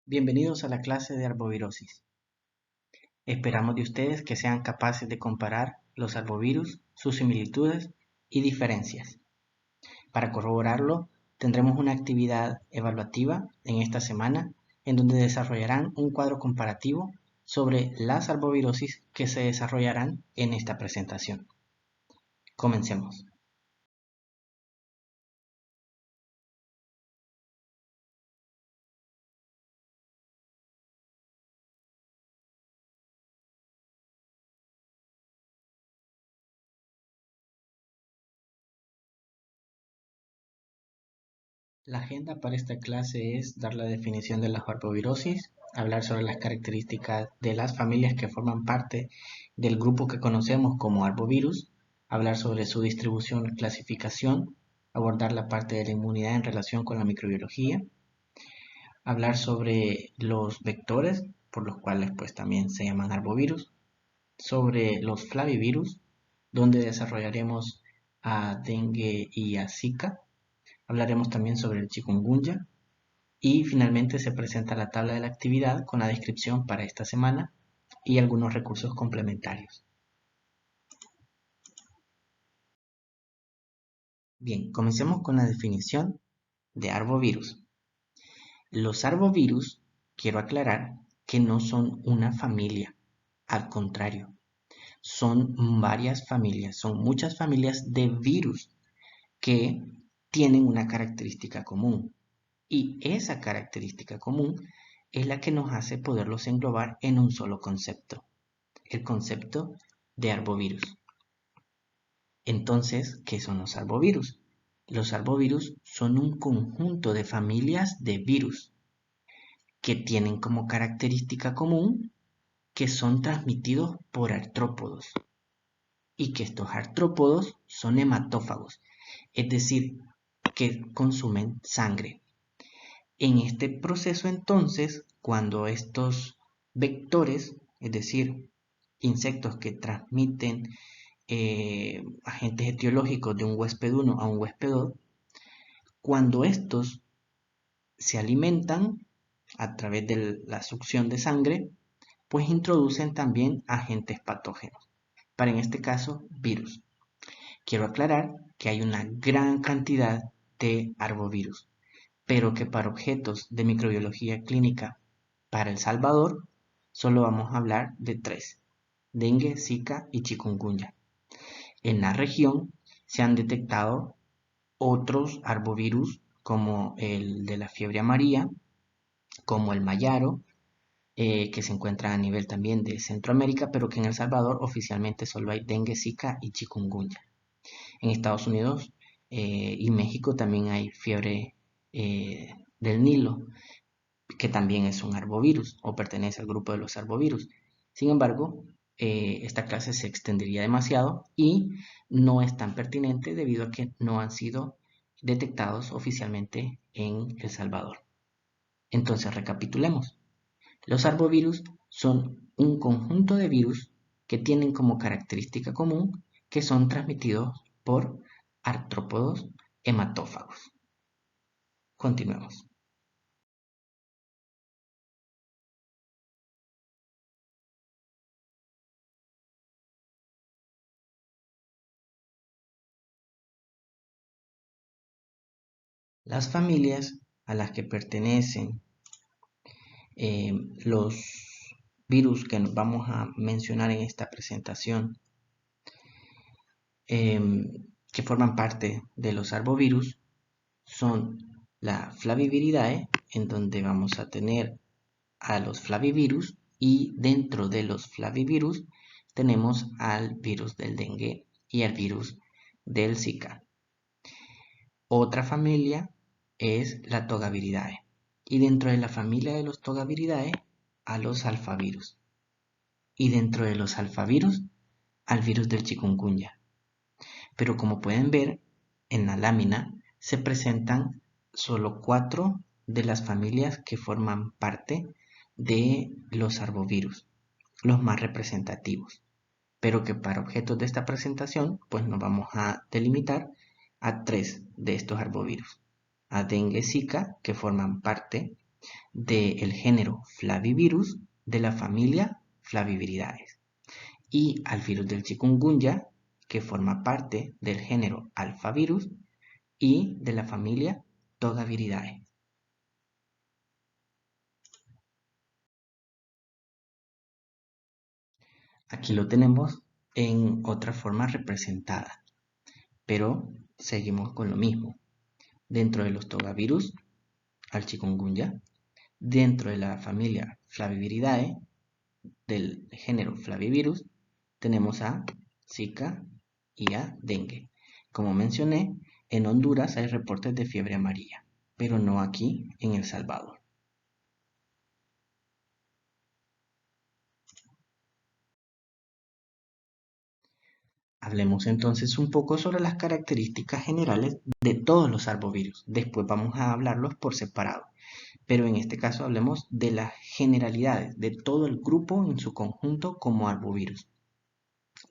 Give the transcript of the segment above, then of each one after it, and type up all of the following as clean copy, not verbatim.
Bienvenidos a la clase de arbovirosis. Esperamos de ustedes que sean capaces de comparar los arbovirus, sus similitudes y diferencias. Para corroborarlo, tendremos una actividad evaluativa en esta semana en donde desarrollarán un cuadro comparativo sobre las arbovirosis que se desarrollarán en esta presentación. Comencemos. La agenda para esta clase es dar la definición de la arbovirosis, hablar sobre las características de las familias que forman parte del grupo que conocemos como arbovirus, hablar sobre su distribución y clasificación, abordar la parte de la inmunidad en relación con la microbiología, hablar sobre los vectores, por los cuales pues también se llaman arbovirus, sobre los flavivirus, donde desarrollaremos a dengue y a Zika. Hablaremos también sobre el chikungunya y finalmente se presenta la tabla de la actividad con la descripción para esta semana y algunos recursos complementarios. Bien, comencemos con la definición de arbovirus. Los arbovirus, quiero aclarar que no son una familia, al contrario, son varias familias, son muchas familias de virus que tienen una característica común. Y esa característica común es la que nos hace poderlos englobar en un solo concepto, el concepto de arbovirus. Entonces, ¿qué son los arbovirus? Los arbovirus son un conjunto de familias de virus que tienen como característica común que son transmitidos por artrópodos y que estos artrópodos son hematófagos, es decir, que consumen sangre. En este proceso entonces, cuando estos vectores, es decir, insectos que transmiten agentes etiológicos de un huésped 1 a un huésped 2, cuando estos se alimentan a través de la succión de sangre, pues introducen también agentes patógenos, para en este caso virus. Quiero aclarar que hay una gran cantidad de arbovirus, pero que para objetos de microbiología clínica para El Salvador solo vamos a hablar de 3: dengue, zika y chikungunya. En la región se han detectado otros arbovirus como el de la fiebre amarilla, como el mayaro, que se encuentra a nivel también de Centroamérica, pero que en El Salvador oficialmente solo hay dengue, zika y chikungunya. En Estados Unidos y México también hay fiebre del Nilo, que también es un arbovirus o pertenece al grupo de los arbovirus. Sin embargo, esta clase se extendería demasiado y no es tan pertinente debido a que no han sido detectados oficialmente en El Salvador. Entonces, recapitulemos. Los arbovirus son un conjunto de virus que tienen como característica común que son transmitidos por artrópodos hematófagos. Continuemos. Las familias a las que pertenecen los virus que nos vamos a mencionar en esta presentación, que forman parte de los arbovirus, son la Flaviviridae, en donde vamos a tener a los flavivirus, y dentro de los flavivirus tenemos al virus del dengue y al virus del Zika. Otra familia es la Togaviridae, y dentro de la familia de los Togaviridae a los alfavirus, y dentro de los alfavirus al virus del chikungunya. Pero como pueden ver en la lámina se presentan solo 4 de las familias que forman parte de los arbovirus, los más representativos, pero que para objetos de esta presentación pues nos vamos a delimitar a 3 de estos arbovirus: a dengue, zika, que forman parte del género Flavivirus de la familia Flaviviridae y al virus del chikungunya, que forma parte del género Alphavirus y de la familia Togaviridae. Aquí lo tenemos en otra forma representada, pero seguimos con lo mismo. Dentro de los togavirus, al chikungunya, dentro de la familia Flaviviridae, del género Flavivirus, tenemos a Zika y a dengue. Como mencioné, en Honduras hay reportes de fiebre amarilla, pero no aquí en El Salvador. Hablemos entonces un poco sobre las características generales de todos los arbovirus. Después vamos a hablarlos por separado, pero en este caso hablemos de las generalidades de todo el grupo en su conjunto como arbovirus.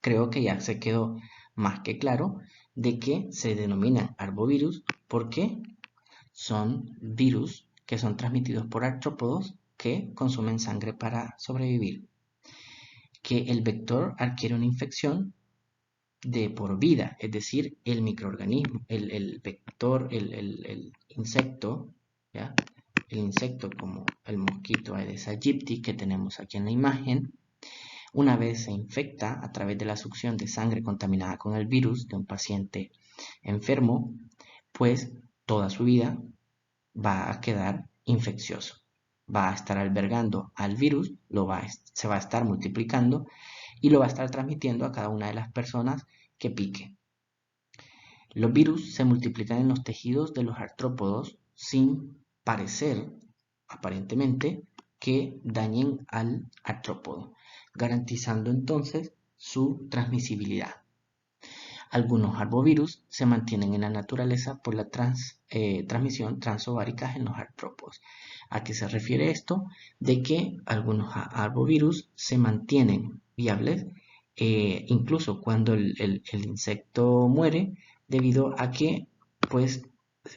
Creo que ya se quedó más que claro de que se denominan arbovirus porque son virus que son transmitidos por artrópodos que consumen sangre para sobrevivir. Que el vector adquiere una infección de por vida, es decir, el microorganismo, el vector, el insecto, ¿ya? El insecto como el mosquito Aedes aegypti que tenemos aquí en la imagen, una vez se infecta a través de la succión de sangre contaminada con el virus de un paciente enfermo, pues toda su vida va a quedar infeccioso. Va a estar albergando al virus, se va a estar multiplicando y lo va a estar transmitiendo a cada una de las personas que pique. Los virus se multiplican en los tejidos de los artrópodos sin parecer, aparentemente, que dañen al artrópodo, garantizando entonces su transmisibilidad. Algunos arbovirus se mantienen en la naturaleza por la transmisión transovárica en los artrópodos. ¿A qué se refiere esto? De que algunos arbovirus se mantienen viables incluso cuando el insecto muere debido a que pues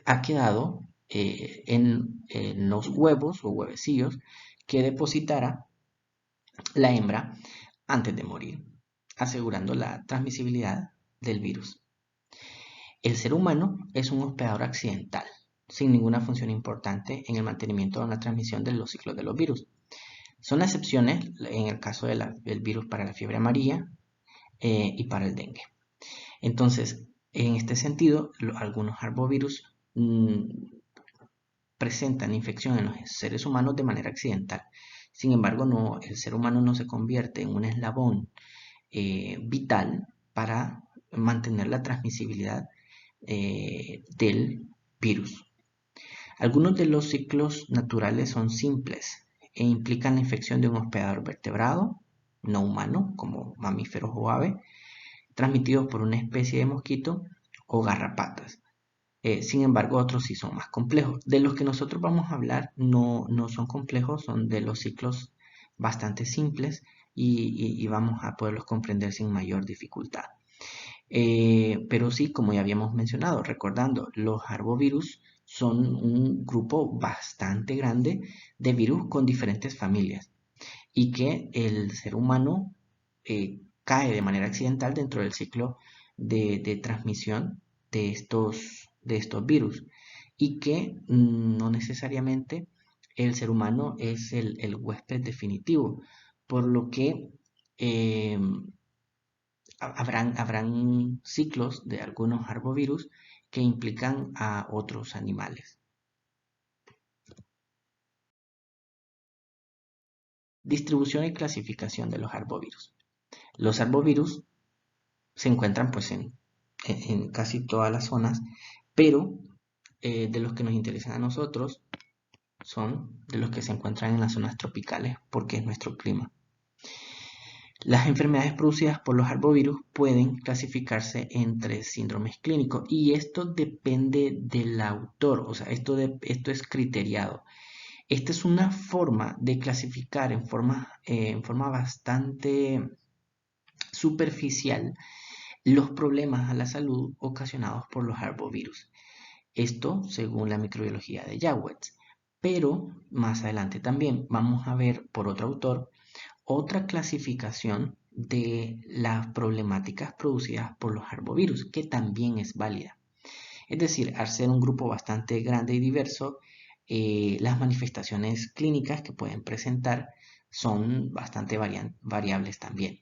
ha quedado en los huevos o huevecillos que depositara la hembra antes de morir, asegurando la transmisibilidad del virus. El ser humano es un hospedador accidental, sin ninguna función importante en el mantenimiento o en la transmisión de los ciclos de los virus. Son excepciones en el caso del virus para la fiebre amarilla y para el dengue. Entonces, en este sentido, algunos arbovirus presentan infección en los seres humanos de manera accidental. Sin embargo, el ser humano no se convierte en un eslabón vital para mantener la transmisibilidad del virus. Algunos de los ciclos naturales son simples e implican la infección de un hospedador vertebrado, no humano, como mamíferos o aves, transmitidos por una especie de mosquito o garrapatas. Sin embargo, otros sí son más complejos. De los que nosotros vamos a hablar no son complejos, son de los ciclos bastante simples y vamos a poderlos comprender sin mayor dificultad. Pero sí, como ya habíamos mencionado, recordando, los arbovirus son un grupo bastante grande de virus con diferentes familias y que el ser humano cae de manera accidental dentro del ciclo de transmisión de estos virus y que no necesariamente el ser humano es el huésped definitivo, por lo que habrán ciclos de algunos arbovirus que implican a otros animales. Distribución y clasificación de los arbovirus. Los arbovirus se encuentran pues en casi todas las zonas, pero de los que nos interesan a nosotros son de los que se encuentran en las zonas tropicales porque es nuestro clima. Las enfermedades producidas por los arbovirus pueden clasificarse en 3 síndromes clínicos y esto depende del autor, o sea, esto es criteriado. Esta es una forma de clasificar en forma bastante superficial los problemas a la salud ocasionados por los arbovirus. Esto según la microbiología de Jawetz. Pero más adelante también vamos a ver por otro autor otra clasificación de las problemáticas producidas por los arbovirus, que también es válida. Es decir, al ser un grupo bastante grande y diverso, las manifestaciones clínicas que pueden presentar son bastante variables también.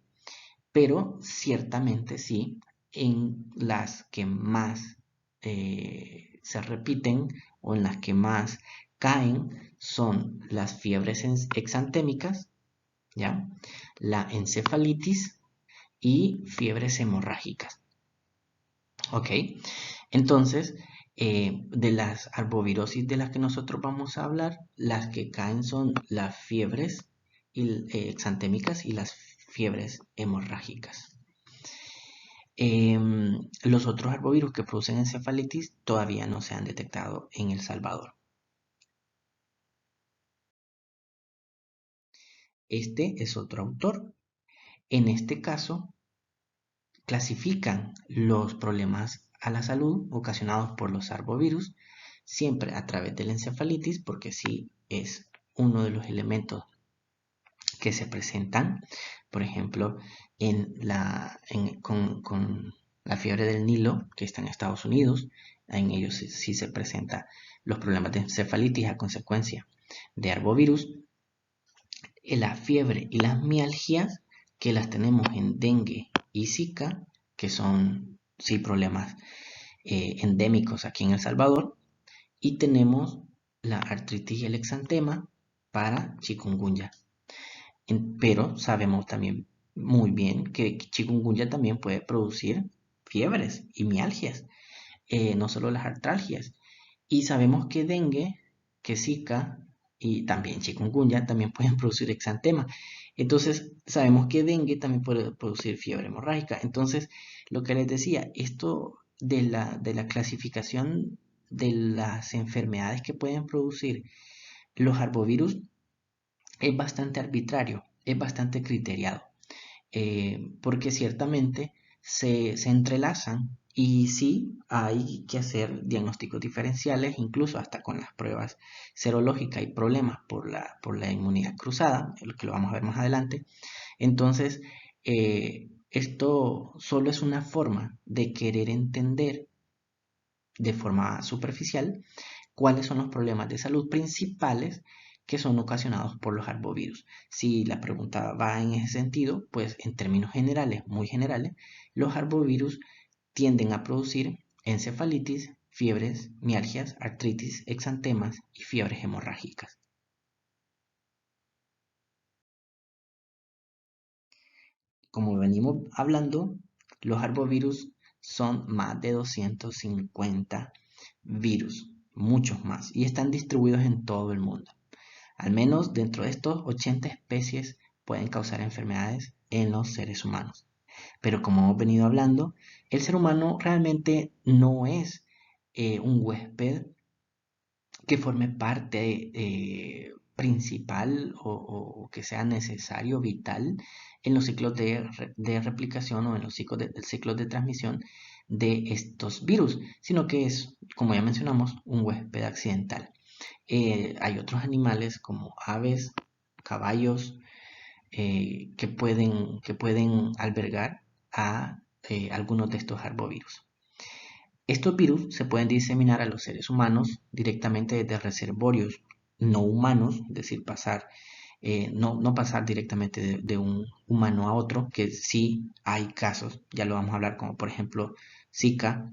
Pero ciertamente sí, en las que más se repiten o en las que más caen son las fiebres exantémicas, ¿ya? La encefalitis y fiebres hemorrágicas. ¿Ok? Entonces, de las arbovirosis de las que nosotros vamos a hablar, las que caen son las fiebres exantémicas y las fiebres hemorrágicas. Los otros arbovirus que producen encefalitis todavía no se han detectado en El Salvador. Este es otro autor. En este caso, clasifican los problemas a la salud ocasionados por los arbovirus siempre a través de la encefalitis, porque sí es uno de los elementos que se presentan, por ejemplo, con la fiebre del Nilo, que está en Estados Unidos. En ellos sí se presentan los problemas de encefalitis a consecuencia de arbovirus. La fiebre y las mialgias, que las tenemos en dengue y zika, que son sí problemas endémicos aquí en El Salvador. Y tenemos la artritis y el exantema para chikungunya. Pero sabemos también muy bien que chikungunya también puede producir fiebres y mialgias, no solo las artralgias. Y sabemos que dengue, que zika y también chikungunya también pueden producir exantema. Entonces, sabemos que dengue también puede producir fiebre hemorrágica. Entonces, lo que les decía, esto de la clasificación de las enfermedades que pueden producir los arbovirus es bastante arbitrario, es bastante criteriado, porque ciertamente se entrelazan y sí hay que hacer diagnósticos diferenciales, incluso hasta con las pruebas serológicas y problemas por la inmunidad cruzada, lo que lo vamos a ver más adelante. Entonces, esto solo es una forma de querer entender de forma superficial cuáles son los problemas de salud principales que son ocasionados por los arbovirus. Si la pregunta va en ese sentido, pues en términos generales, muy generales, los arbovirus tienden a producir encefalitis, fiebres, mialgias, artritis, exantemas y fiebres hemorrágicas. Como venimos hablando, los arbovirus son más de 250 virus, muchos más, y están distribuidos en todo el mundo. Al menos dentro de estos 80 especies pueden causar enfermedades en los seres humanos. Pero como hemos venido hablando, el ser humano realmente no es un huésped que forme parte principal o que sea necesario, vital, en los ciclos de replicación o en los ciclos de transmisión de estos virus, sino que es, como ya mencionamos, un huésped accidental. Hay otros animales como aves, caballos, que pueden albergar a algunos de estos arbovirus. Estos virus se pueden diseminar a los seres humanos directamente desde reservorios no humanos, es decir, no pasar directamente de un humano a otro, que sí hay casos, ya lo vamos a hablar, como por ejemplo Zika,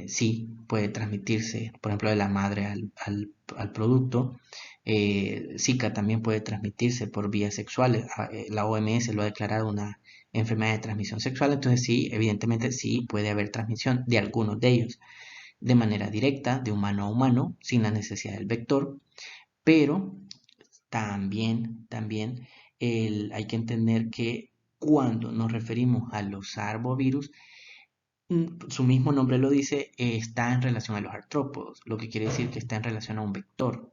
sí puede transmitirse, por ejemplo, de la madre al producto. Zika también puede transmitirse por vías sexuales. La OMS lo ha declarado una enfermedad de transmisión sexual, entonces sí, evidentemente sí puede haber transmisión de algunos de ellos de manera directa, de humano a humano, sin la necesidad del vector, pero también hay que entender que cuando nos referimos a los arbovirus, su mismo nombre lo dice, está en relación a los artrópodos, lo que quiere decir que está en relación a un vector.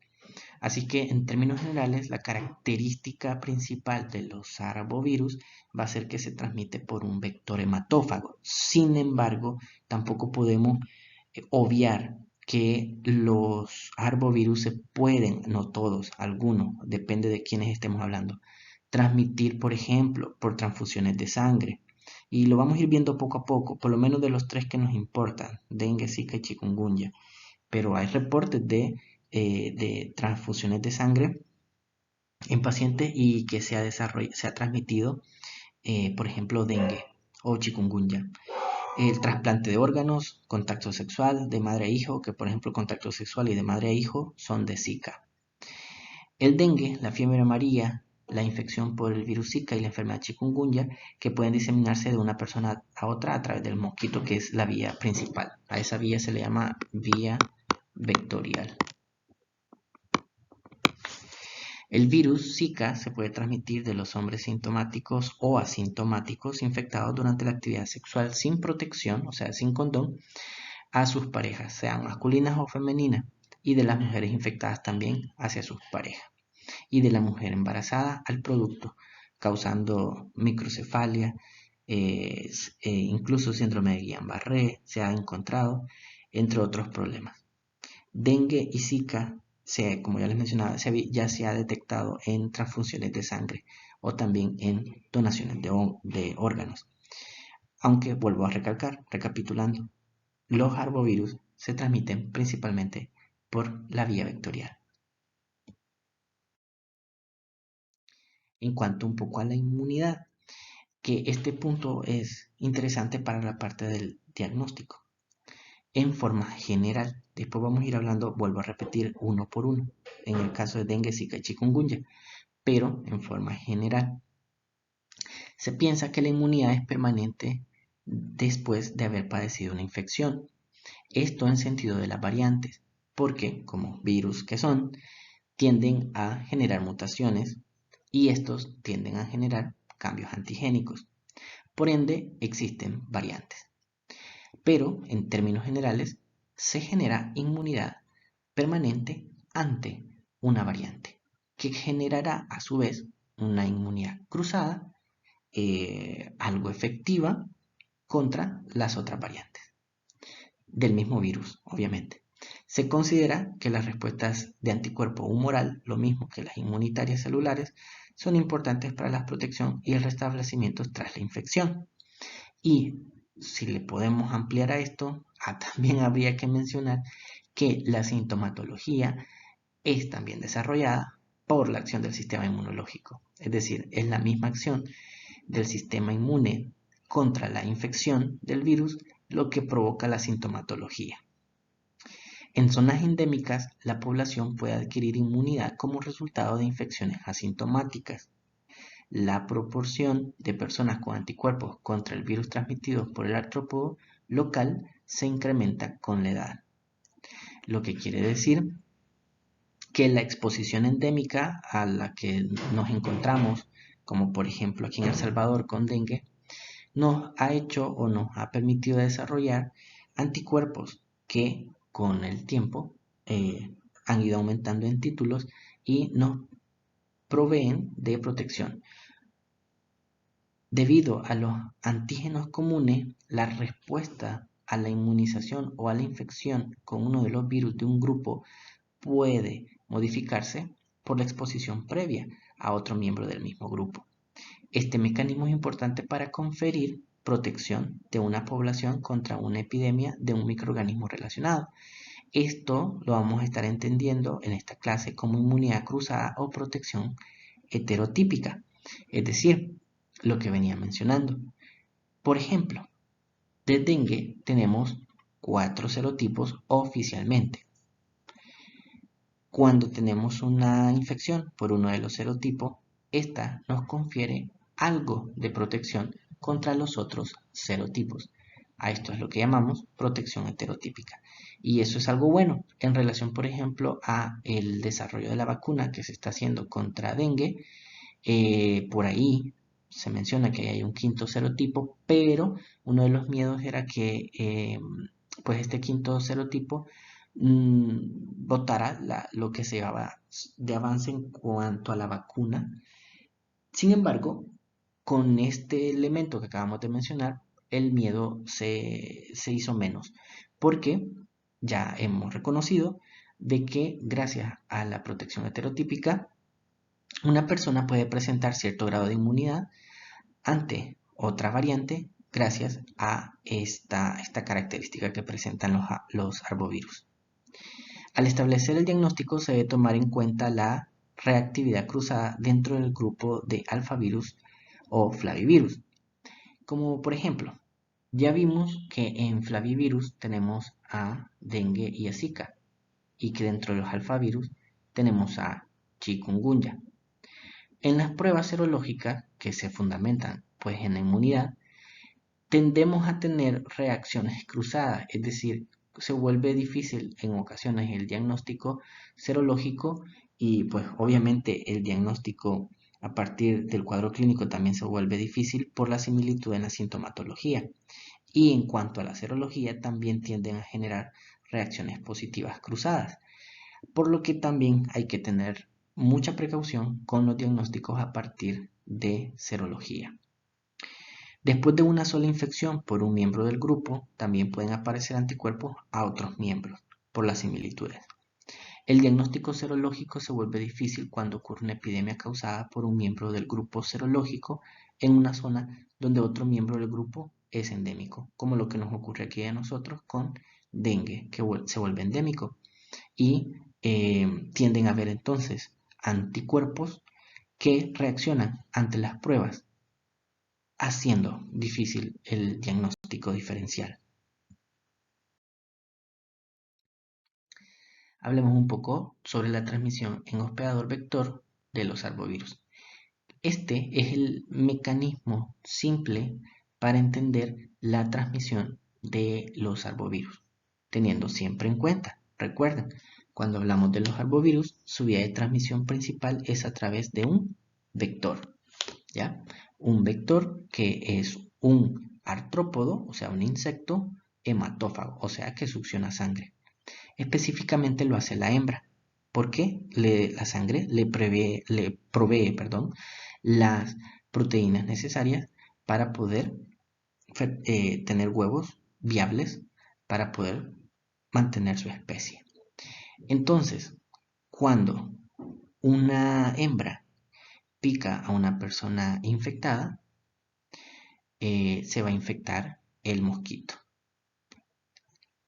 Así que en términos generales, la característica principal de los arbovirus va a ser que se transmite por un vector hematófago. Sin embargo, tampoco podemos obviar que los arbovirus se pueden, no todos, algunos, depende de quiénes estemos hablando, transmitir, por ejemplo, por transfusiones de sangre. Y lo vamos a ir viendo poco a poco, por lo menos de los tres que nos importan, dengue, zika y chikungunya. Pero hay reportes de transfusiones de sangre en pacientes y que se ha transmitido, por ejemplo, dengue o chikungunya. El trasplante de órganos, contacto sexual de madre a hijo, que por ejemplo contacto sexual y de madre a hijo son de Zika. El dengue, la fiebre amarilla, la infección por el virus Zika y la enfermedad chikungunya, que pueden diseminarse de una persona a otra a través del mosquito, que es la vía principal. A esa vía se le llama vía vectorial. El virus Zika se puede transmitir de los hombres sintomáticos o asintomáticos infectados durante la actividad sexual sin protección, o sea, sin condón, a sus parejas, sean masculinas o femeninas, y de las mujeres infectadas también hacia sus parejas, y de la mujer embarazada al producto, causando microcefalia, incluso síndrome de Guillain-Barré se ha encontrado, entre otros problemas. Dengue y Zika, como ya les mencionaba, ya se ha detectado en transfusiones de sangre o también en donaciones de órganos. Aunque vuelvo a recalcar, recapitulando, los arbovirus se transmiten principalmente por la vía vectorial. En cuanto un poco a la inmunidad, que este punto es interesante para la parte del diagnóstico. En forma general, después vamos a ir hablando, vuelvo a repetir, uno por uno, en el caso de dengue, zika y chikungunya, pero en forma general. Se piensa que la inmunidad es permanente después de haber padecido una infección. Esto en sentido de las variantes, porque como virus que son, tienden a generar mutaciones y estos tienden a generar cambios antigénicos. Por ende, existen variantes. Pero, en términos generales, se genera inmunidad permanente ante una variante, que generará a su vez una inmunidad cruzada, algo efectiva contra las otras variantes del mismo virus, obviamente. Se considera que las respuestas de anticuerpo humoral, lo mismo que las inmunitarias celulares, son importantes para la protección y el restablecimiento tras la infección. Y si le podemos ampliar a esto, también habría que mencionar que la sintomatología es también desarrollada por la acción del sistema inmunológico. Es decir, es la misma acción del sistema inmune contra la infección del virus lo que provoca la sintomatología. En zonas endémicas, la población puede adquirir inmunidad como resultado de infecciones asintomáticas. La proporción de personas con anticuerpos contra el virus transmitido por el artrópodo local se incrementa con la edad. Lo que quiere decir que la exposición endémica a la que nos encontramos, como por ejemplo aquí en El Salvador con dengue, nos ha hecho o nos ha permitido desarrollar anticuerpos que con el tiempo han ido aumentando en títulos y nos proveen de protección. Debido a los antígenos comunes, la respuesta a la inmunización o a la infección con uno de los virus de un grupo puede modificarse por la exposición previa a otro miembro del mismo grupo. Este mecanismo es importante para conferir protección de una población contra una epidemia de un microorganismo relacionado. Esto lo vamos a estar entendiendo en esta clase como inmunidad cruzada o protección heterotípica, es decir, lo que venía mencionando. Por ejemplo, de dengue tenemos 4 serotipos oficialmente. Cuando tenemos una infección por uno de los serotipos, esta nos confiere algo de protección contra los otros serotipos. A esto es lo que llamamos protección heterotípica. Y eso es algo bueno en relación, por ejemplo, a el desarrollo de la vacuna que se está haciendo contra dengue. Por ahí se menciona que hay un quinto serotipo, pero uno de los miedos era que pues este quinto serotipo votara lo que se llevaba de avance en cuanto a la vacuna. Sin embargo, con este elemento que acabamos de mencionar, el miedo se hizo menos, porque ya hemos reconocido de que gracias a la protección heterotípica, una persona puede presentar cierto grado de inmunidad ante otra variante gracias a esta característica que presentan los arbovirus. Al establecer el diagnóstico se debe tomar en cuenta la reactividad cruzada dentro del grupo de alfavirus o flavivirus. Como por ejemplo, ya vimos que en flavivirus tenemos a dengue y a Zika, y que dentro de los alfavirus tenemos a chikungunya. En las pruebas serológicas que se fundamentan pues en la inmunidad, tendemos a tener reacciones cruzadas, es decir, se vuelve difícil en ocasiones el diagnóstico serológico y pues obviamente el diagnóstico a partir del cuadro clínico también se vuelve difícil por la similitud en la sintomatología. Y en cuanto a la serología, también tienden a generar reacciones positivas cruzadas, por lo que también hay que tener mucha precaución con los diagnósticos a partir de serología. Después de una sola infección por un miembro del grupo, también pueden aparecer anticuerpos a otros miembros por las similitudes. El diagnóstico serológico se vuelve difícil cuando ocurre una epidemia causada por un miembro del grupo serológico en una zona donde otro miembro del grupo es endémico, como lo que nos ocurre aquí a nosotros con dengue, que se vuelve endémico. Y tienden a haber entonces anticuerpos que reaccionan ante las pruebas, haciendo difícil el diagnóstico diferencial. Hablemos un poco sobre la transmisión en hospedador vector de los arbovirus. Este es el mecanismo simple para entender la transmisión de los arbovirus, teniendo siempre en cuenta, recuerden, cuando hablamos de los arbovirus, su vía de transmisión principal es a través de un vector, ¿ya? Un vector que es un artrópodo, o sea, un insecto hematófago, o sea, que succiona sangre. Específicamente lo hace la hembra, porque la sangre le provee las proteínas necesarias para poder tener huevos viables para poder mantener su especie. Entonces, cuando una hembra pica a una persona infectada, se va a infectar el mosquito.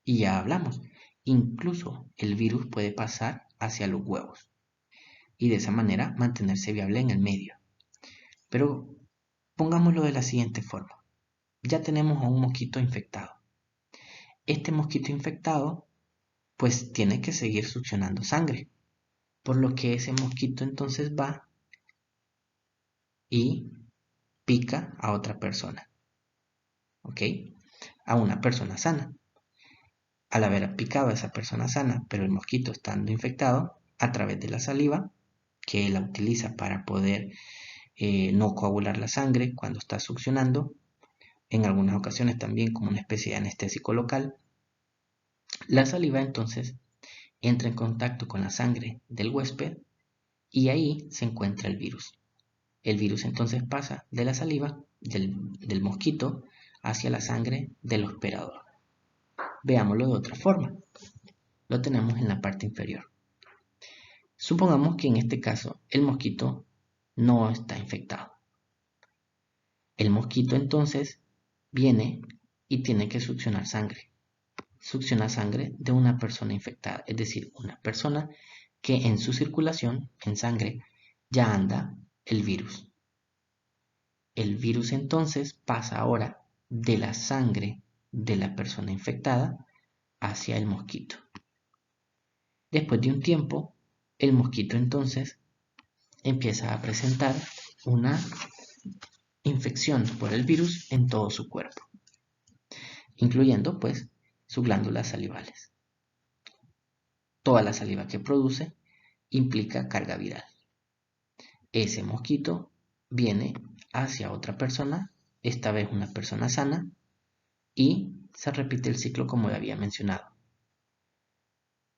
Y ya hablamos, incluso el virus puede pasar hacia los huevos y de esa manera mantenerse viable en el medio. Pero pongámoslo de la siguiente forma. Ya tenemos a un mosquito infectado. Este mosquito infectado pues tiene que seguir succionando sangre, por lo que ese mosquito entonces va y pica a otra persona, ¿ok? A una persona sana. Al haber picado a esa persona sana, pero el mosquito estando infectado, a través de la saliva, que la utiliza para poder no coagular la sangre cuando está succionando, en algunas ocasiones también como una especie de anestésico local, la saliva entonces entra en contacto con la sangre del huésped y ahí se encuentra el virus. El virus entonces pasa de la saliva del mosquito hacia la sangre del hospedador. Veámoslo de otra forma. Lo tenemos en la parte inferior. Supongamos que en este caso el mosquito no está infectado. El mosquito entonces viene y tiene que succionar sangre. Succiona sangre de una persona infectada, es decir, una persona que en su circulación, en sangre, ya anda el virus. El virus entonces pasa ahora de la sangre de la persona infectada hacia el mosquito. Después de un tiempo, el mosquito entonces empieza a presentar una infección por el virus en todo su cuerpo, incluyendo pues sus glándulas salivales. Toda la saliva que produce implica carga viral. Ese mosquito viene hacia otra persona, esta vez una persona sana, y se repite el ciclo como ya había mencionado.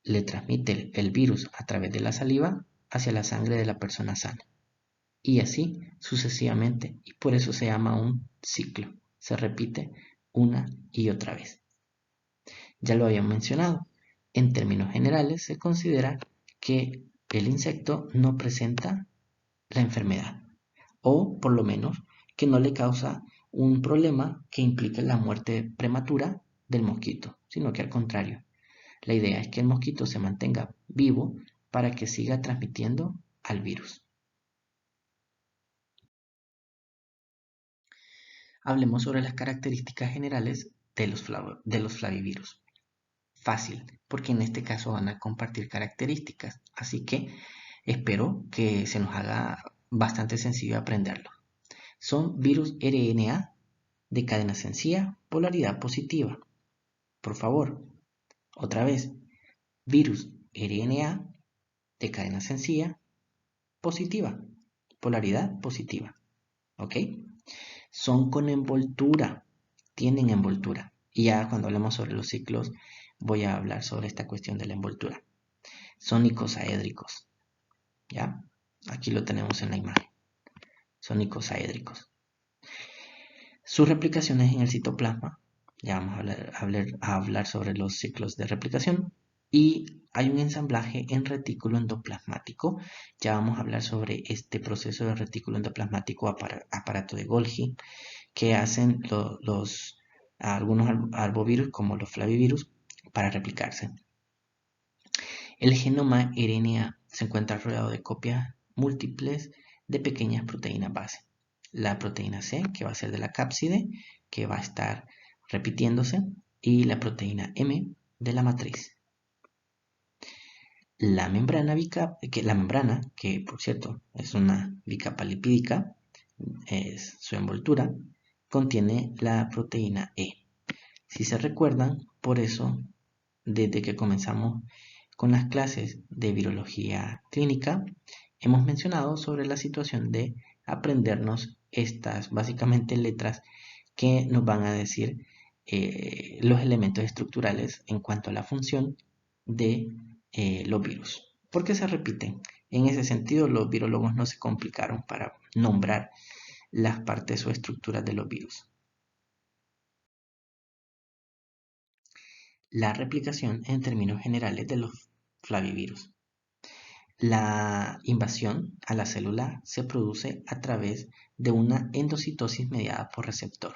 Le transmite el virus a través de la saliva hacia la sangre de la persona sana. Y así sucesivamente, y por eso se llama un ciclo. Se repite una y otra vez. Ya lo había mencionado, En términos generales, se considera que el insecto no presenta la enfermedad, o por lo menos que no le causa un problema que implique la muerte prematura del mosquito, sino que al contrario, la idea es que el mosquito se mantenga vivo para que siga transmitiendo al virus. Hablemos sobre las características generales de los flavivirus. Fácil, porque en este caso van a compartir características, así que espero que se nos haga bastante sencillo aprenderlo. Son virus RNA de cadena sencilla, polaridad positiva. Por favor, otra vez, virus RNA de cadena sencilla, positiva, polaridad positiva. ¿Ok? Son con envoltura, tienen envoltura. Y ya cuando hablemos sobre los ciclos, voy a hablar sobre esta cuestión de la envoltura. Son icosaédricos. ¿Ya? Aquí lo tenemos en la imagen. Son icosaédricos. Sus replicaciones en el citoplasma. Ya vamos a hablar sobre los ciclos de replicación. Y hay un ensamblaje en retículo endoplasmático. Ya vamos a hablar sobre este proceso de retículo endoplasmático aparato de Golgi que hacen algunos arbovirus como los flavivirus para replicarse. El genoma RNA se encuentra rodeado de copias múltiples de pequeñas proteínas base. La proteína C, que va a ser de la cápside, que va a estar repitiéndose, y la proteína M de la matriz. La membrana, que por cierto es una bicapa lipídica, es su envoltura, contiene la proteína E. Si se recuerdan, por eso, desde que comenzamos con las clases de virología clínica, hemos mencionado sobre la situación de aprendernos estas básicamente letras que nos van a decir los elementos estructurales en cuanto a la función de los virus. ¿Por qué se repiten? En ese sentido, los virólogos no se complicaron para nombrar las partes o estructuras de los virus. La replicación en términos generales de los flavivirus. La invasión a la célula se produce a través de una endocitosis mediada por receptor.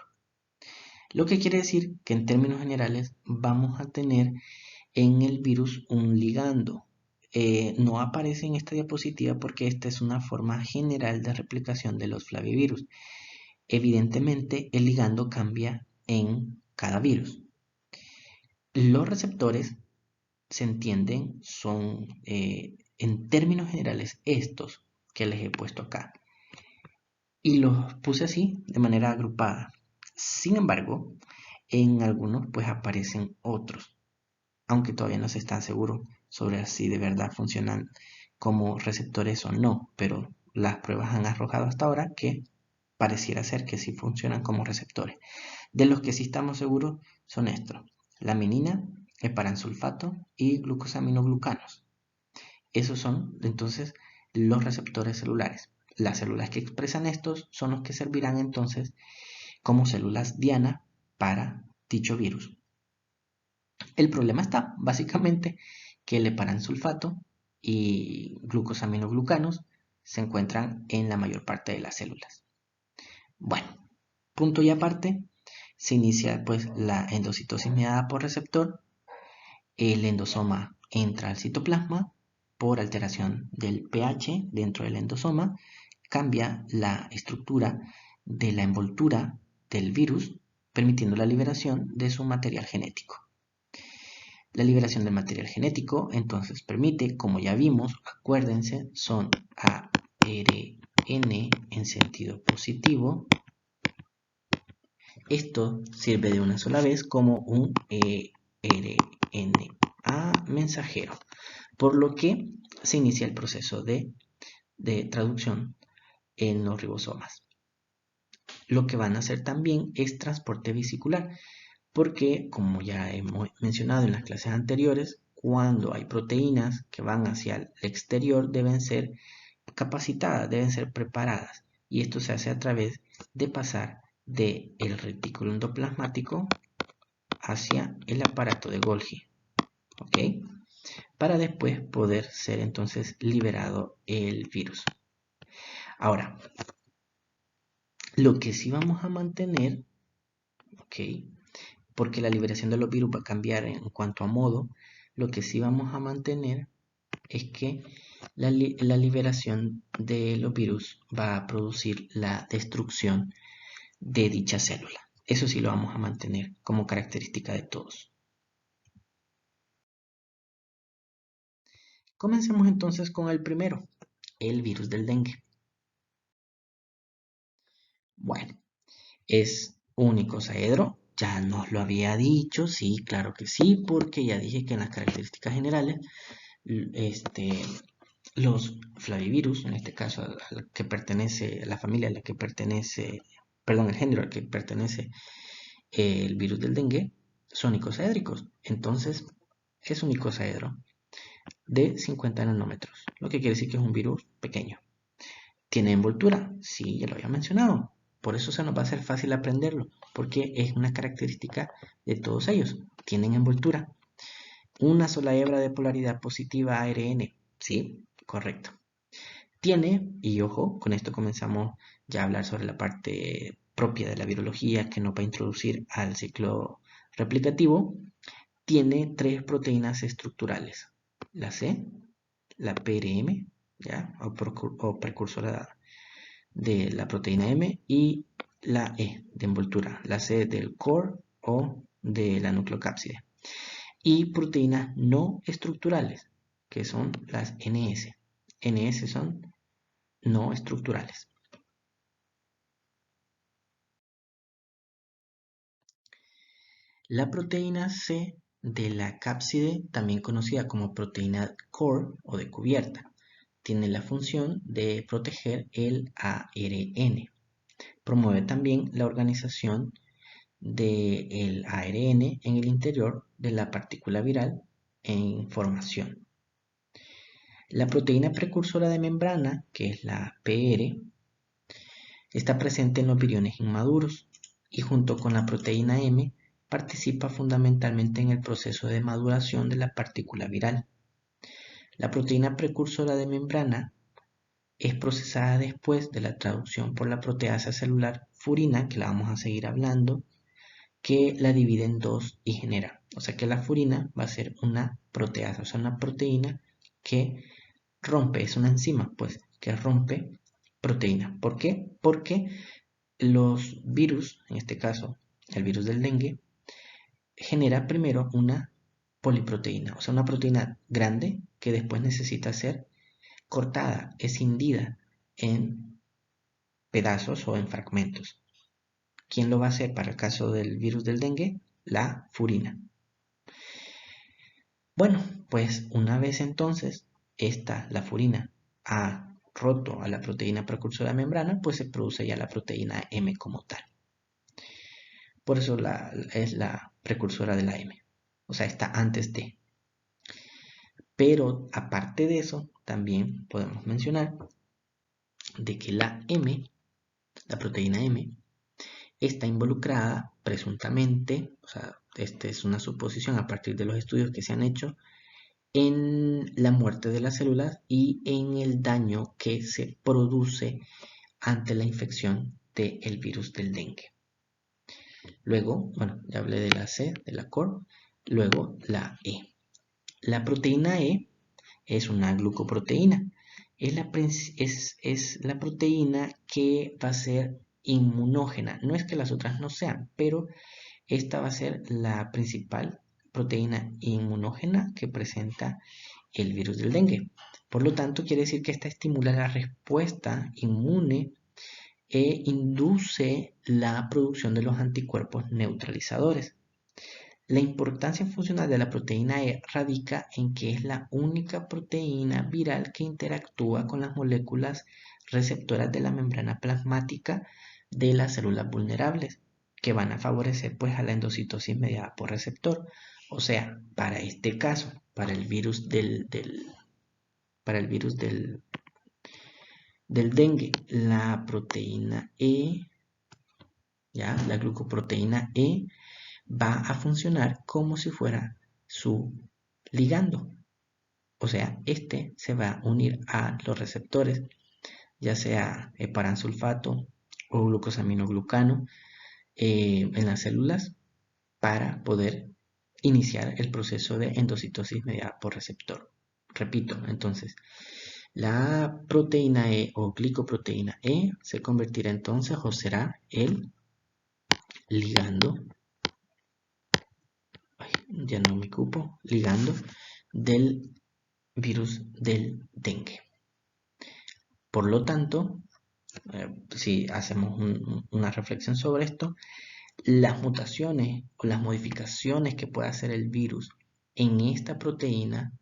Lo que quiere decir que en términos generales vamos a tener en el virus un ligando. No aparece en esta diapositiva porque esta es una forma general de replicación de los flavivirus. Evidentemente el ligando cambia en cada virus. Los receptores se entienden son en términos generales estos que les he puesto acá y los puse así de manera agrupada. Sin embargo, en algunos pues aparecen otros, aunque todavía no se está seguro sobre si de verdad funcionan como receptores o no, pero las pruebas han arrojado hasta ahora que pareciera ser que sí funcionan como receptores. De los que sí estamos seguros son estos: laminina, heparansulfato y glucosaminoglucanos. Esos son entonces los receptores celulares. Las células que expresan estos son los que servirán entonces como células diana para dicho virus. El problema está básicamente que el heparansulfato y glucosaminoglucanos se encuentran en la mayor parte de las células. Bueno, punto y aparte, se inicia pues la endocitosis mediada por receptor. El endosoma entra al citoplasma por alteración del pH dentro del endosoma, cambia la estructura de la envoltura del virus, permitiendo la liberación de su material genético. La liberación del material genético entonces permite, como ya vimos, acuérdense, son ARN en sentido positivo. Esto sirve de una sola vez como un RNA mensajero, por lo que se inicia el proceso de traducción en los ribosomas. Lo que van a hacer también es transporte vesicular, porque como ya hemos mencionado en las clases anteriores, cuando hay proteínas que van hacia el exterior deben ser capacitadas, deben ser preparadas, y esto se hace a través de pasar del retículo endoplasmático hacia el aparato de Golgi. ¿ok? Para después poder ser entonces liberado el virus. Ahora, lo que sí vamos a mantener, ¿ok? Porque la liberación de los virus va a cambiar en cuanto a modo, lo que sí vamos a mantener es que la liberación de los virus va a producir la destrucción de dicha célula. Eso sí lo vamos a mantener como característica de todos. Comencemos entonces con el primero, el virus del dengue. Bueno, es un icosaedro, ya nos lo había dicho, sí, claro que sí, porque ya dije que en las características generales, los flavivirus, en este caso a la que pertenece, a la familia a la que pertenece, perdón, el género al que pertenece el virus del dengue, son icosaédricos. Entonces, es un icosaedro de 50 nanómetros, lo que quiere decir que es un virus pequeño. ¿Tiene envoltura? Sí, ya lo había mencionado. Por eso se nos va a hacer fácil aprenderlo, porque es una característica de todos ellos. Tienen envoltura. Una sola hebra de polaridad positiva ARN. Sí, correcto. Tiene, y ojo, con esto comenzamos ya a hablar sobre la parte propia de la virología que nos va a introducir al ciclo replicativo. Tiene 3 proteínas estructurales. La C, la PRM, ¿ya? O precursora de la proteína M, y la E de envoltura, la C del core o de la nucleocápside. Y proteínas no estructurales, que son las NS. NS son no estructurales. La proteína C de la cápside, también conocida como proteína core o de cubierta, tiene la función de proteger el ARN. Promueve también la organización del ARN en el interior de la partícula viral en formación. La proteína precursora de membrana, que es la PR, está presente en los viriones inmaduros y junto con la proteína M participa fundamentalmente en el proceso de maduración de la partícula viral. La proteína precursora de membrana es procesada después de la traducción por la proteasa celular furina, que la vamos a seguir hablando, que la divide en dos y genera. O sea que la furina va a ser una proteasa, o sea, una proteína que rompe, es una enzima, pues, que rompe proteína. ¿Por qué? Porque los virus, en este caso el virus del dengue, genera primero una poliproteína, o sea, una proteína grande que después necesita ser cortada, escindida en pedazos o en fragmentos. ¿Quién lo va a hacer para el caso del virus del dengue? La furina. Bueno, pues una vez entonces la furina, ha roto a la proteína precursora de membrana, pues se produce ya la proteína M como tal. Por eso es la precursora de la M. O sea, está antes de. Pero aparte de eso, también podemos mencionar de que la M, la proteína M, está involucrada presuntamente, o sea, esta es una suposición a partir de los estudios que se han hecho, en la muerte de las células y en el daño que se produce ante la infección del virus del dengue. Luego, bueno, ya hablé de la C, de la core, luego la E. La proteína E es una glucoproteína. Es la proteína que va a ser inmunógena. No es que las otras no sean, pero esta va a ser la principal proteína inmunógena que presenta el virus del dengue. Por lo tanto, quiere decir que esta estimula la respuesta inmune e induce la producción de los anticuerpos neutralizadores. La importancia funcional de la proteína E radica en que es la única proteína viral que interactúa con las moléculas receptoras de la membrana plasmática de las células vulnerables, que van a favorecer pues a la endocitosis mediada por receptor. O sea, para este caso, para el virus del dengue, la proteína E, ¿ya? La glucoproteína E va a funcionar como si fuera su ligando. O sea, este se va a unir a los receptores, ya sea heparansulfato o glucosaminoglucano en las células para poder iniciar el proceso de endocitosis mediada por receptor. Repito, entonces, la proteína E o glicoproteína E se convertirá entonces o será el ligando, ya no me cupo, ligando del virus del dengue. Por lo tanto, si hacemos una reflexión sobre esto, las mutaciones o las modificaciones que puede hacer el virus en esta proteína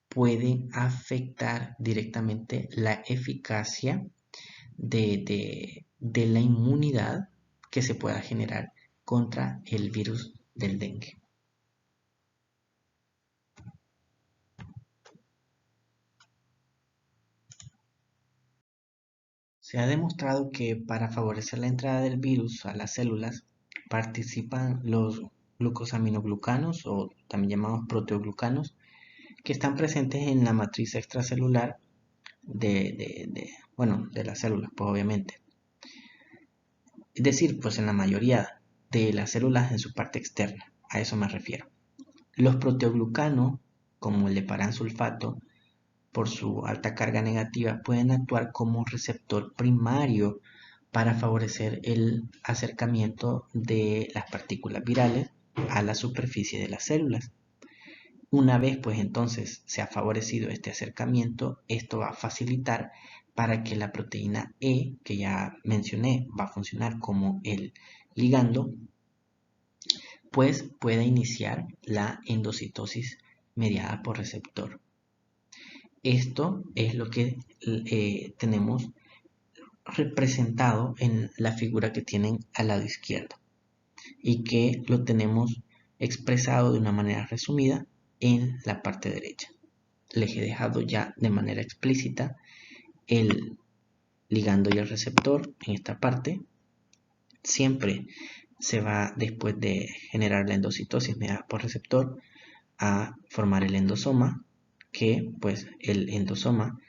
pueden afectar directamente la eficacia de la inmunidad que se pueda generar contra el virus del dengue. Se ha demostrado que para favorecer la entrada del virus a las células participan los glucosaminoglucanos o también llamados proteoglucanos que están presentes en la matriz extracelular de las células, pues obviamente. Es decir, pues en la mayoría de las células en su parte externa, a eso me refiero. Los proteoglucanos, como el heparansulfato, por su alta carga negativa, pueden actuar como receptor primario para favorecer el acercamiento de las partículas virales a la superficie de las células. Una vez pues entonces se ha favorecido este acercamiento, esto va a facilitar para que la proteína E, que ya mencioné, va a funcionar como el ligando, pues pueda iniciar la endocitosis mediada por receptor. Esto es lo que tenemos representado en la figura que tienen al lado izquierdo y que lo tenemos expresado de una manera resumida en la parte derecha. Les he dejado ya de manera explícita el ligando y el receptor en esta parte. Siempre se va, después de generar la endocitosis mediada por receptor, a formar el endosoma, que pues el endosoma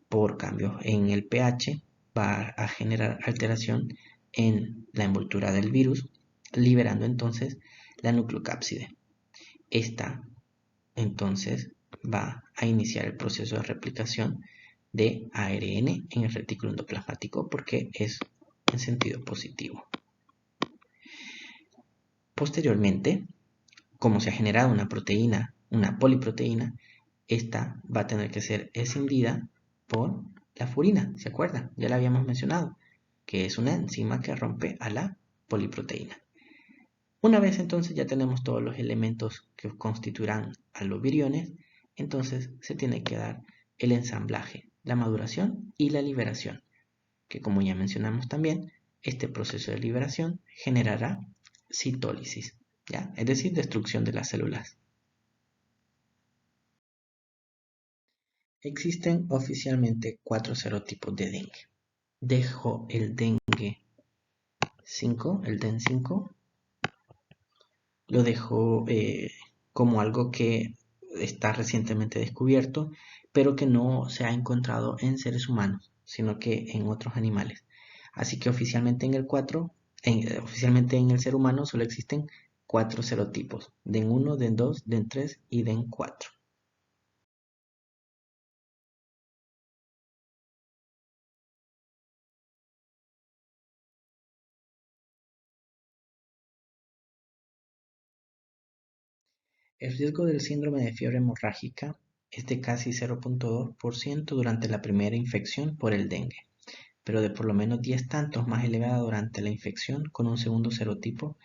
por cambios en el pH va a generar alteración en la envoltura del virus, liberando entonces la nucleocápside. Esta entonces va a iniciar el proceso de replicación de ARN en el retículo endoplasmático porque es en sentido positivo. Posteriormente, como se ha generado una proteína, una poliproteína, esta va a tener que ser escindida por la furina, ¿se acuerdan? Ya la habíamos mencionado, que es una enzima que rompe a la poliproteína. Una vez entonces ya tenemos todos los elementos que constituirán a los viriones, entonces se tiene que dar el ensamblaje, la maduración y la liberación, que como ya mencionamos también, este proceso de liberación generará citólisis, ¿ya? Es decir, destrucción de las células. Existen oficialmente 4 serotipos de dengue. Dejo el dengue 5, el DEN 5, lo dejo como algo que está recientemente descubierto, pero que no se ha encontrado en seres humanos, sino que en otros animales. Así que oficialmente en el 4, oficialmente en el ser humano solo existen 4 serotipos, DEN 1, DEN 2, DEN 3 y DEN 4. El riesgo del síndrome de fiebre hemorrágica es de casi 0.2% durante la primera infección por el dengue, pero de por lo menos 10 tantos más elevada durante la infección con un segundo serotipo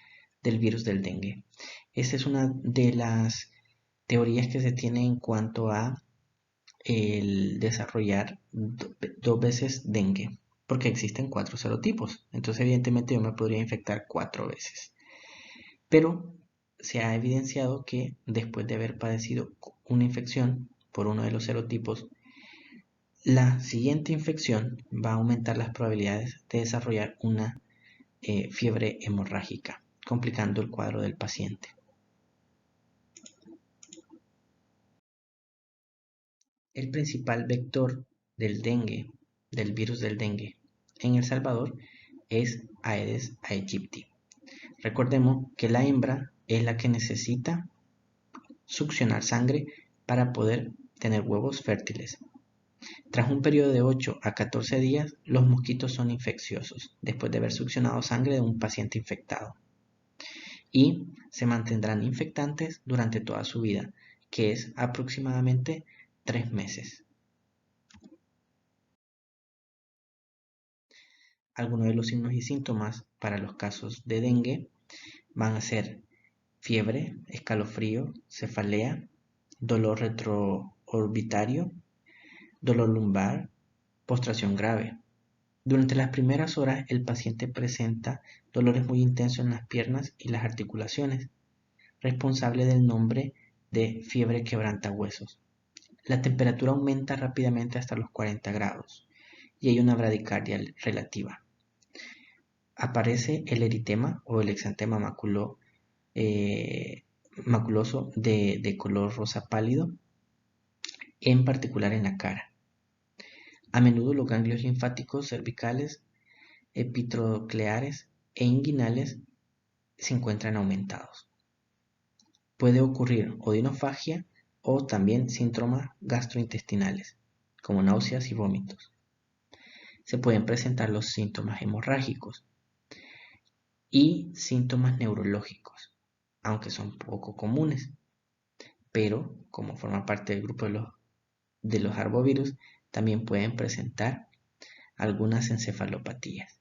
del virus del dengue. Esa es una de las teorías que se tiene en cuanto a el desarrollar dos veces dengue, porque existen 4 serotipos. Entonces, evidentemente, yo me podría infectar 4 veces. Pero se ha evidenciado que después de haber padecido una infección por uno de los serotipos, la siguiente infección va a aumentar las probabilidades de desarrollar una fiebre hemorrágica, complicando el cuadro del paciente. El principal vector del dengue, del virus del dengue en El Salvador, es Aedes aegypti. Recordemos que la hembra es la que necesita succionar sangre para poder tener huevos fértiles. Tras un periodo de 8 a 14 días, los mosquitos son infecciosos después de haber succionado sangre de un paciente infectado y se mantendrán infectantes durante toda su vida, que es aproximadamente 3 meses. Algunos de los signos y síntomas para los casos de dengue van a ser fiebre, escalofrío, cefalea, dolor retroorbitario, dolor lumbar, postración grave. Durante las primeras horas el paciente presenta dolores muy intensos en las piernas y las articulaciones, responsable del nombre de fiebre quebrantahuesos. La temperatura aumenta rápidamente hasta los 40 grados y hay una bradicardia relativa. Aparece el eritema o el exantema maculoso de color rosa pálido, en particular en la cara. A menudo los ganglios linfáticos cervicales, epitrocleares e inguinales se encuentran aumentados. Puede ocurrir odinofagia o también síntomas gastrointestinales, como náuseas y vómitos. Se pueden presentar los síntomas hemorrágicos y síntomas neurológicos, aunque son poco comunes, pero como forman parte del grupo de los arbovirus, también pueden presentar algunas encefalopatías.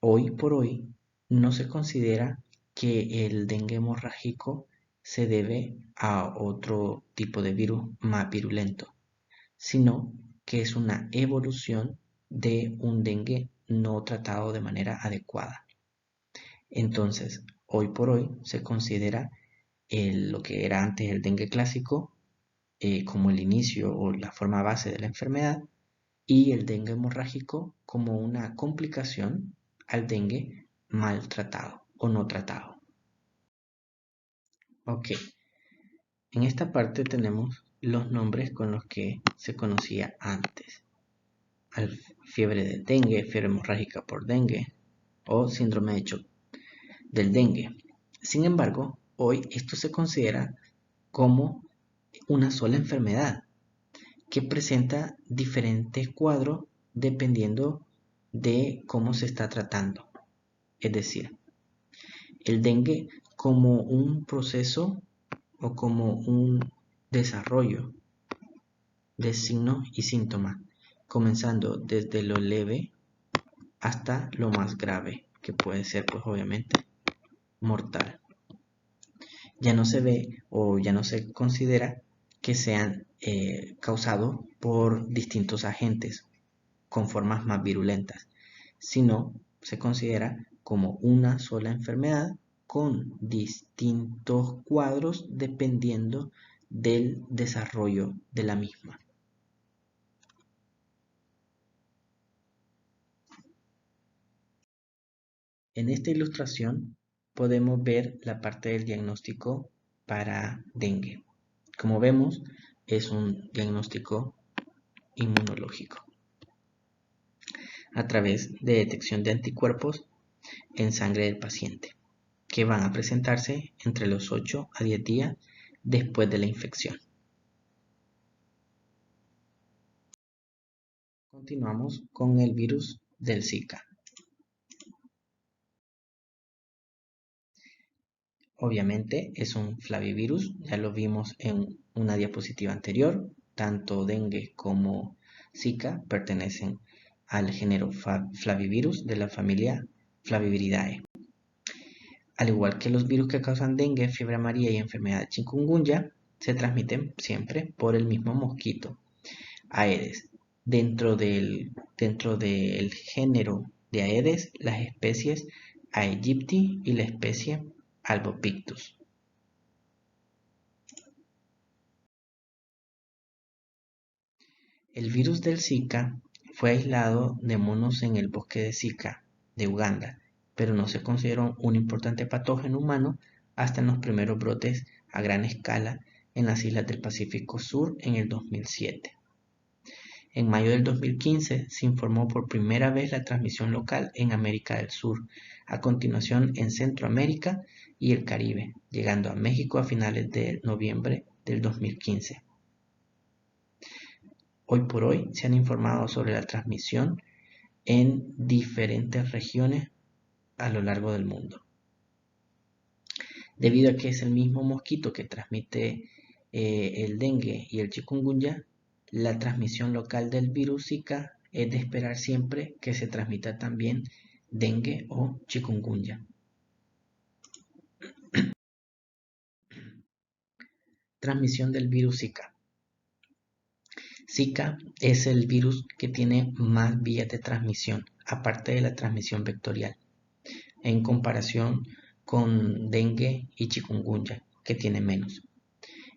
Hoy por hoy no se considera que el dengue hemorrágico se debe a otro tipo de virus más virulento, sino que es una evolución de un dengue no tratado de manera adecuada. Entonces, hoy por hoy se considera lo que era antes el dengue clásico como el inicio o la forma base de la enfermedad, y el dengue hemorrágico como una complicación al dengue maltratado o no tratado. Ok, en esta parte tenemos los nombres con los que se conocía antes. Fiebre de dengue, fiebre hemorrágica por dengue o síndrome de shock del dengue. Sin embargo, hoy esto se considera como una sola enfermedad que presenta diferentes cuadros dependiendo de cómo se está tratando. Es decir, el dengue como un proceso o como un desarrollo de signos y síntomas, comenzando desde lo leve hasta lo más grave, que puede ser pues obviamente mortal. Ya no se ve o ya no se considera que sean causados por distintos agentes con formas más virulentas, sino se considera como una sola enfermedad con distintos cuadros dependiendo del desarrollo de la misma. En esta ilustración podemos ver la parte del diagnóstico para dengue. Como vemos, es un diagnóstico inmunológico a través de detección de anticuerpos en sangre del paciente, que van a presentarse entre los 8 a 10 días después de la infección. Continuamos con el virus del Zika. Obviamente es un flavivirus, ya lo vimos en una diapositiva anterior. Tanto dengue como Zika pertenecen al género Flavivirus de la familia Flaviviridae. Al igual que los virus que causan dengue, fiebre amarilla y enfermedad de chikungunya, se transmiten siempre por el mismo mosquito, Aedes. Dentro del género de Aedes, las especies Aegypti y la especie Albopictus. El virus del Zika fue aislado de monos en el bosque de Zika de Uganda, pero no se consideró un importante patógeno humano hasta en los primeros brotes a gran escala en las islas del Pacífico Sur en el 2007. En mayo del 2015 se informó por primera vez la transmisión local en América del Sur, a continuación en Centroamérica y el Caribe, llegando a México a finales de noviembre del 2015. Hoy por hoy se han informado sobre la transmisión en diferentes regiones a lo largo del mundo. Debido a que es el mismo mosquito que transmite el dengue y el chikungunya, la transmisión local del virus Zika es de esperar siempre que se transmita también dengue o chikungunya. Transmisión del virus Zika. Zika es el virus que tiene más vías de transmisión, aparte de la transmisión vectorial, en comparación con dengue y chikungunya, que tiene menos.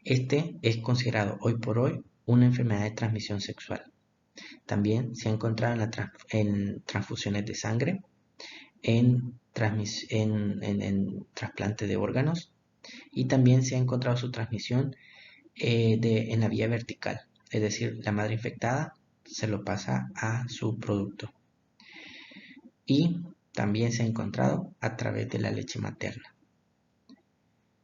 Este es considerado hoy por hoy una enfermedad de transmisión sexual. También se ha encontrado en transfusiones de sangre, en trasplante de órganos, y también se ha encontrado su transmisión en la vía vertical, es decir, la madre infectada se lo pasa a su producto. Y también se ha encontrado a través de la leche materna.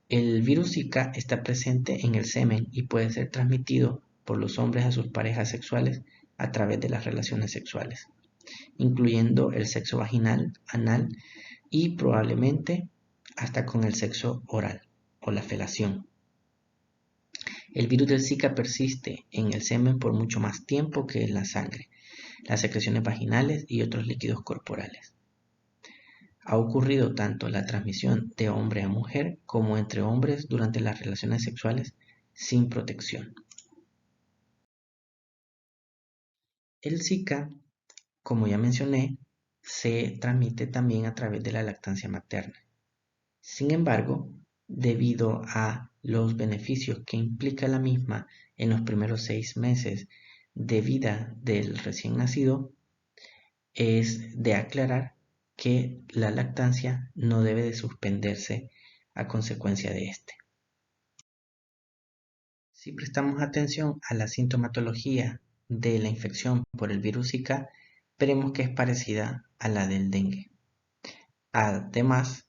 El virus Zika está presente en el semen y puede ser transmitido por los hombres a sus parejas sexuales a través de las relaciones sexuales, incluyendo el sexo vaginal, anal y probablemente hasta con el sexo oral o la felación. El virus del Zika persiste en el semen por mucho más tiempo que en la sangre, las secreciones vaginales y otros líquidos corporales. Ha ocurrido tanto la transmisión de hombre a mujer como entre hombres durante las relaciones sexuales sin protección. El Zika, como ya mencioné, se transmite también a través de la lactancia materna. Sin embargo, debido a los beneficios que implica la misma en los primeros 6 meses de vida del recién nacido, es de aclarar que la lactancia no debe de suspenderse a consecuencia de este. Si prestamos atención a la sintomatología de la infección por el virus Zika, veremos que es parecida a la del dengue. Además,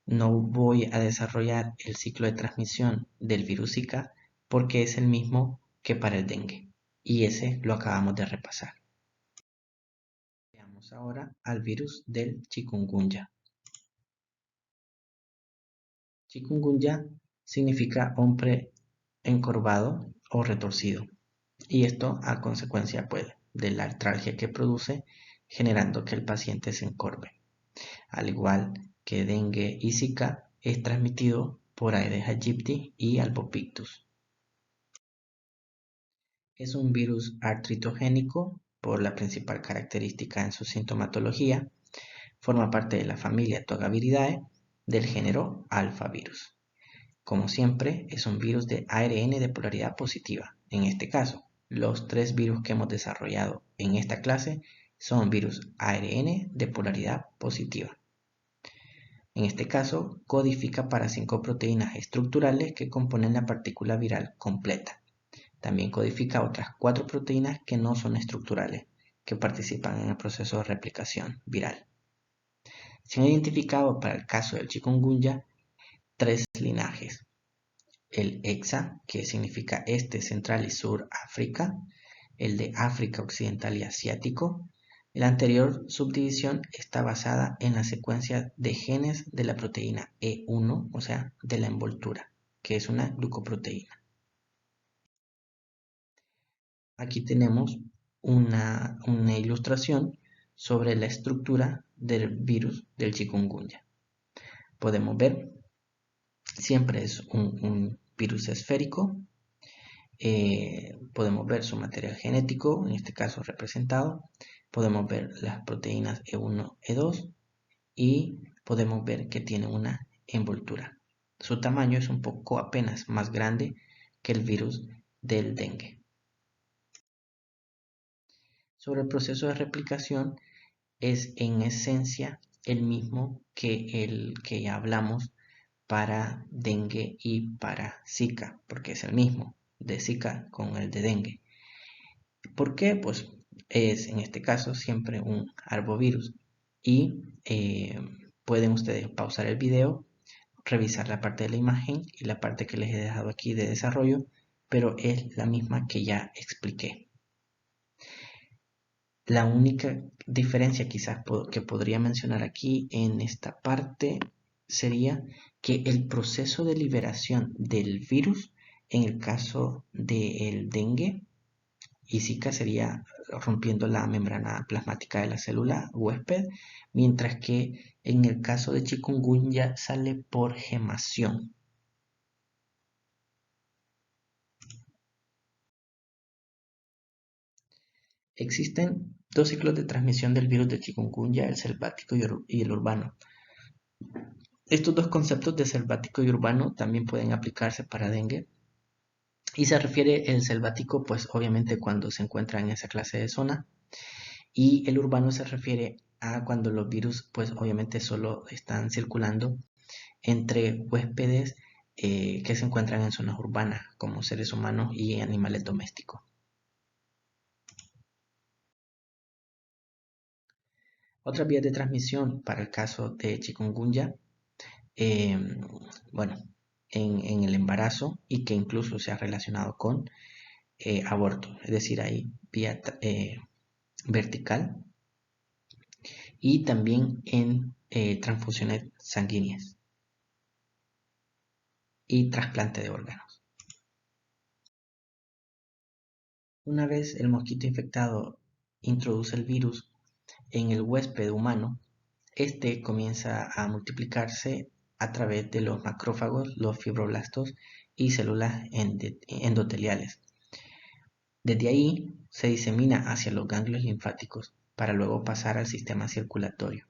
no voy a desarrollar el ciclo de transmisión del virus Zika porque es el mismo que para el dengue, y ese lo acabamos de repasar. Veamos ahora al virus del chikungunya. Chikungunya significa hombre encorvado o retorcido, y esto a consecuencia de la artralgia que produce, generando que el paciente se encorve. Al igual que dengue y Zika, es transmitido por Aedes aegypti y Albopictus. Es un virus artritogénico por la principal característica en su sintomatología. Forma parte de la familia Togaviridae del género alfavirus. Como siempre, es un virus de ARN de polaridad positiva. En este caso, los 3 virus que hemos desarrollado en esta clase son virus ARN de polaridad positiva. En este caso, codifica para 5 proteínas estructurales que componen la partícula viral completa. También codifica otras 4 proteínas que no son estructurales, que participan en el proceso de replicación viral. Se han identificado para el caso del chikungunya 3 linajes. El hexa, que significa Este, Central y Sur África, el de África Occidental y Asiático. La anterior subdivisión está basada en la secuencia de genes de la proteína E1, o sea, de la envoltura, que es una glucoproteína. Aquí tenemos una ilustración sobre la estructura del virus del chikungunya. Podemos ver, siempre es un virus esférico. Podemos ver su material genético, en este caso representado. Podemos ver las proteínas E1, E2 y podemos ver que tiene una envoltura. Su tamaño es un poco apenas más grande que el virus del dengue. Sobre el proceso de replicación, es en esencia el mismo que el que ya hablamos para dengue y para Zika, porque es el mismo de Zika con el de dengue. ¿Por qué? Pues es en este caso siempre un arbovirus y pueden ustedes pausar el video, revisar la parte de la imagen y la parte que les he dejado aquí de desarrollo, pero es la misma que ya expliqué. La única diferencia quizás que podría mencionar aquí en esta parte sería que el proceso de liberación del virus en el caso del dengue y Zika sería rompiendo la membrana plasmática de la célula huésped, mientras que en el caso de chikungunya sale por gemación. Existen dos ciclos de transmisión del virus de chikungunya, el selvático y el urbano. Estos dos conceptos de selvático y urbano también pueden aplicarse para dengue. Y se refiere el selvático, pues obviamente cuando se encuentra en esa clase de zona. Y el urbano se refiere a cuando los virus, pues obviamente solo están circulando entre huéspedes que se encuentran en zonas urbanas, como seres humanos y animales domésticos. Otras vías de transmisión para el caso de chikungunya, eh, bueno, en el embarazo y que incluso se ha relacionado con aborto, es decir, hay vía vertical y también en transfusiones sanguíneas y trasplante de órganos. Una vez el mosquito infectado introduce el virus en el huésped humano, este comienza a multiplicarse a través de los macrófagos, los fibroblastos y células endoteliales. Desde ahí se disemina hacia los ganglios linfáticos para luego pasar al sistema circulatorio.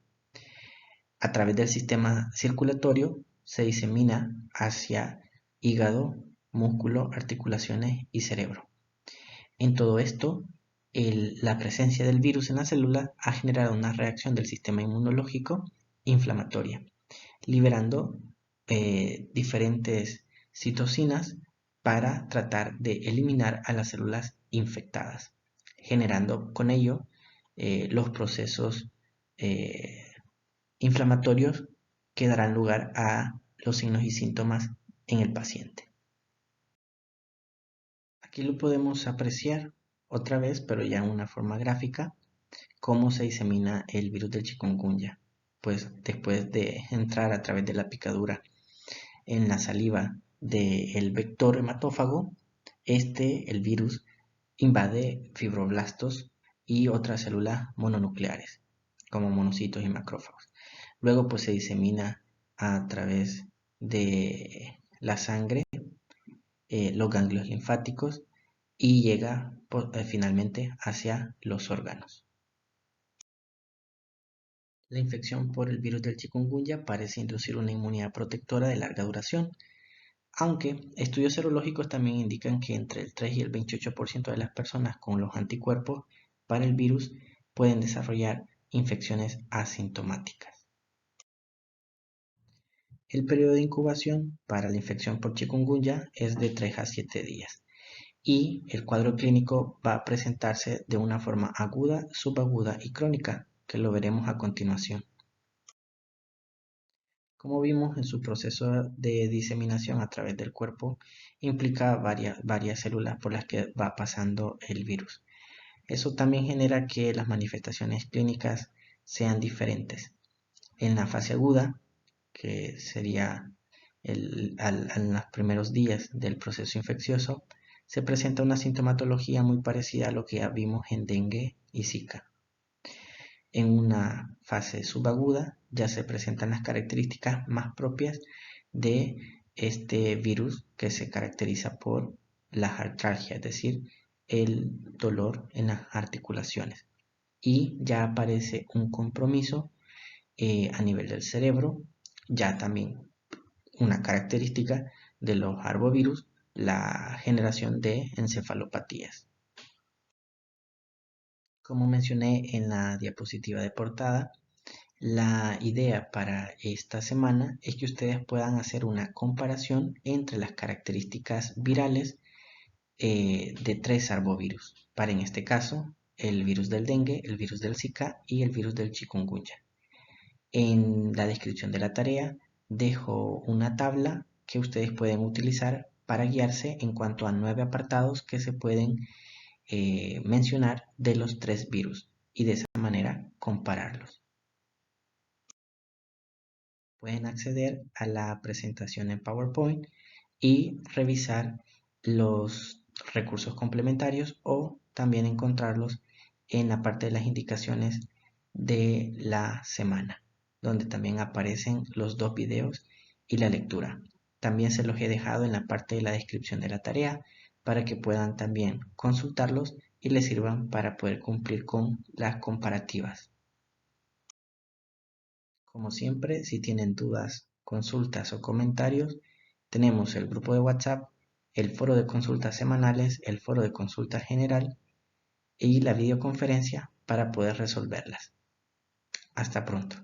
A través del sistema circulatorio se disemina hacia hígado, músculo, articulaciones y cerebro. En todo esto, la presencia del virus en la célula ha generado una reacción del sistema inmunológico inflamatoria, liberando diferentes citocinas para tratar de eliminar a las células infectadas, generando con ello los procesos inflamatorios que darán lugar a los signos y síntomas en el paciente. Aquí lo podemos apreciar otra vez, pero ya en una forma gráfica, cómo se disemina el virus del chikungunya. Pues después de entrar a través de la picadura en la saliva del vector hematófago, el virus, invade fibroblastos y otras células mononucleares, como monocitos y macrófagos. Luego pues se disemina a través de la sangre, los ganglios linfáticos y llega finalmente hacia los órganos. La infección por el virus del chikungunya parece inducir una inmunidad protectora de larga duración, aunque estudios serológicos también indican que entre el 3 y el 28% de las personas con los anticuerpos para el virus pueden desarrollar infecciones asintomáticas. El periodo de incubación para la infección por chikungunya es de 3 a 7 días y el cuadro clínico va a presentarse de una forma aguda, subaguda y crónica, que lo veremos a continuación. Como vimos, en su proceso de diseminación a través del cuerpo implica varias células por las que va pasando el virus. Eso también genera que las manifestaciones clínicas sean diferentes. En la fase aguda, que sería en los primeros días del proceso infeccioso, se presenta una sintomatología muy parecida a lo que ya vimos en dengue y Zika. En una fase subaguda ya se presentan las características más propias de este virus, que se caracteriza por la artralgia, es decir, el dolor en las articulaciones. Y ya aparece un compromiso a nivel del cerebro, ya también una característica de los arbovirus, la generación de encefalopatías. Como mencioné en la diapositiva de portada, La idea para esta semana es que ustedes puedan hacer una comparación entre las características virales de 3 arbovirus. Para en este caso, el virus del dengue, el virus del Zika y el virus del chikungunya. En la descripción de la tarea dejo una tabla que ustedes pueden utilizar para guiarse en cuanto a 9 apartados que se pueden mencionar de los 3 virus y de esa manera compararlos. Pueden acceder a la presentación en PowerPoint y revisar los recursos complementarios o también encontrarlos en la parte de las indicaciones de la semana, donde también aparecen los 2 videos y la lectura. También se los he dejado en la parte de la descripción de la tarea para que puedan también consultarlos y les sirvan para poder cumplir con las comparativas. Como siempre, si tienen dudas, consultas o comentarios, tenemos el grupo de WhatsApp, el foro de consultas semanales, el foro de consulta general y la videoconferencia para poder resolverlas. Hasta pronto.